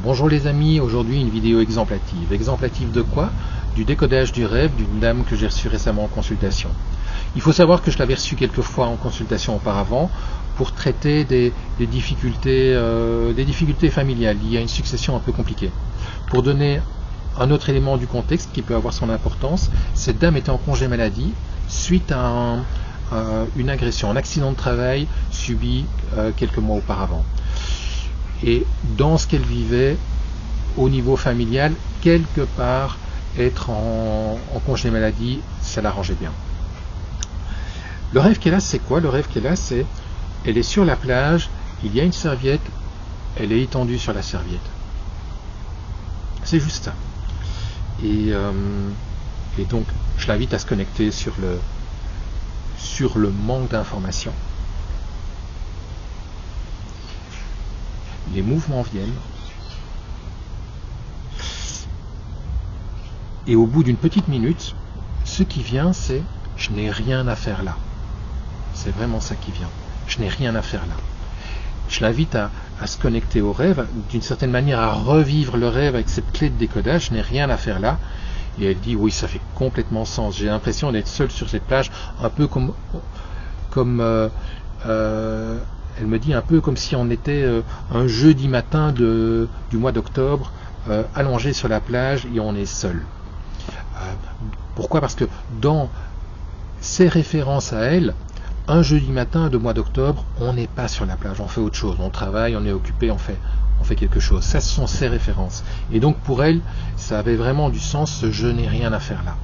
Bonjour les amis, aujourd'hui une vidéo exemplative. Exemplative de quoi? Du décodage du rêve d'une dame que j'ai reçue récemment en consultation. Il faut savoir que je l'avais reçue quelques fois en consultation auparavant pour traiter des difficultés familiales. Il y a une succession un peu compliquée. Pour donner un autre élément du contexte qui peut avoir son importance, cette dame était en congé maladie suite à une agression, un accident de travail subi quelques mois auparavant. Et dans ce qu'elle vivait au niveau familial, quelque part, être en congé maladie, ça l'arrangeait bien. Le rêve qu'elle a, c'est quoi? Le rêve qu'elle a, c'est elle est sur la plage, il y a une serviette, elle est étendue sur la serviette. C'est juste ça. Et donc, je l'invite à se connecter sur le manque d'informations. Les mouvements viennent. Et au bout d'une petite minute, ce qui vient, c'est « je n'ai rien à faire là ». C'est vraiment ça qui vient. Je n'ai rien à faire là. Je l'invite à se connecter au rêve, d'une certaine manière à revivre le rêve avec cette clé de décodage. Je n'ai rien à faire là. Et elle dit « oui, ça fait complètement sens. J'ai l'impression d'être seule sur cette plage, un peu elle me dit un peu comme si on était un jeudi matin du mois d'octobre, allongé sur la plage et on est seul. Pourquoi? Parce que dans ses références à elle, un jeudi matin de mois d'octobre, on n'est pas sur la plage, on fait autre chose, on travaille, on est occupé, on fait quelque chose. Ça, ce sont ses références. Et donc pour elle, ça avait vraiment du sens, ce je n'ai rien à faire là.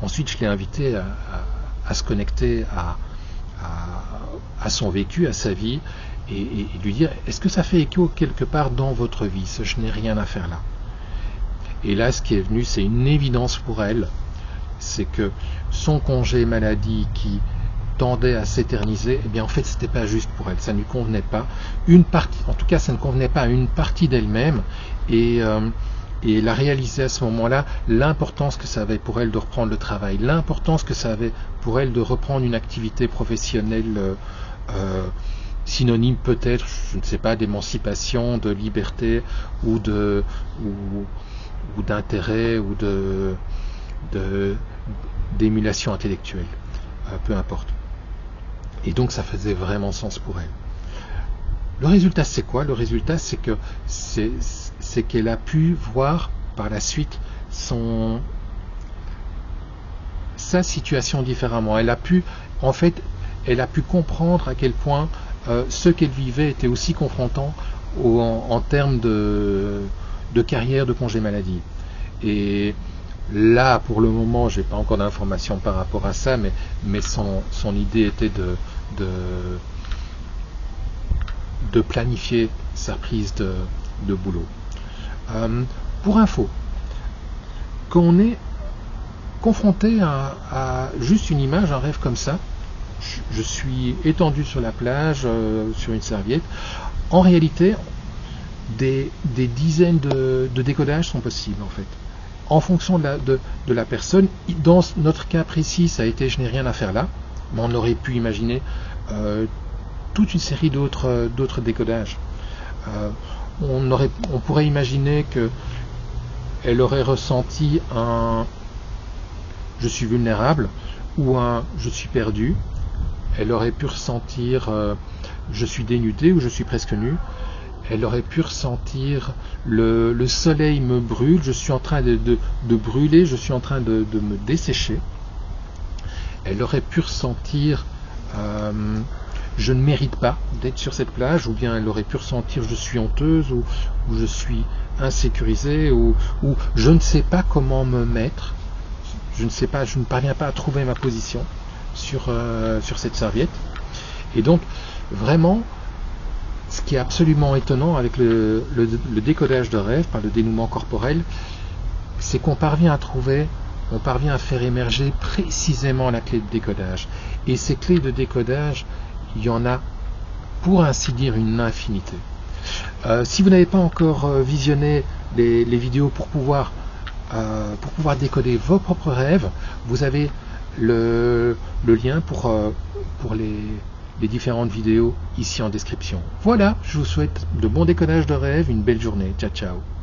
Ensuite, je l'ai invité à se connecter à son vécu, à sa vie, et lui dire, est-ce que ça fait écho quelque part dans votre vie, ce je n'ai rien à faire là? Et là, ce qui est venu, c'est une évidence pour elle, c'est que son congé maladie qui tendait à s'éterniser, eh bien en fait, c'était pas juste pour elle, ça ne lui convenait pas. En tout cas, ça ne convenait pas à une partie d'elle-même, et elle a réalisé à ce moment-là l'importance que ça avait pour elle de reprendre le travail, l'importance que ça avait pour elle de reprendre une activité professionnelle synonyme peut-être, je ne sais pas, d'émancipation, de liberté ou d'intérêt ou d'émulation intellectuelle, peu importe. Et donc ça faisait vraiment sens pour elle. Le résultat, c'est quoi? Le résultat, c'est que c'est qu'elle a pu voir par la suite sa situation différemment. Elle a pu comprendre à quel point ce qu'elle vivait était aussi confrontant en termes de carrière de congé maladie. Et là, pour le moment, j'ai pas encore d'informations par rapport à ça, mais son idée était de planifier sa prise de boulot. Pour info, quand on est confronté à juste une image, un rêve comme ça, je suis étendu sur la plage, sur une serviette, en réalité, des dizaines de décodages sont possibles en fait. En fonction de la personne, dans notre cas précis, ça a été je n'ai rien à faire là, mais on aurait pu imaginer toute une série d'autres décodages. On pourrait imaginer que elle aurait ressenti un je suis vulnérable ou un je suis perdu. Elle aurait pu ressentir je suis dénudé ou je suis presque nu. Elle aurait pu ressentir le soleil me brûle, je suis en train de brûler, je suis en train de me dessécher. Elle aurait pu ressentir je ne mérite pas d'être sur cette plage, ou bien elle aurait pu ressentir je suis honteuse, ou je suis insécurisée, ou je ne sais pas comment me mettre, je ne parviens pas à trouver ma position sur cette serviette. Et donc vraiment, ce qui est absolument étonnant avec le décodage de rêve par le dénouement corporel, c'est qu'on parvient à faire émerger précisément la clé de décodage. Et ces clés de décodage, il y en a, pour ainsi dire, une infinité. Si vous n'avez pas encore visionné les vidéos pour pouvoir décoder vos propres rêves, vous avez le lien pour les différentes vidéos ici en description. Voilà, je vous souhaite de bons déconnages de rêve, une belle journée. Ciao ciao.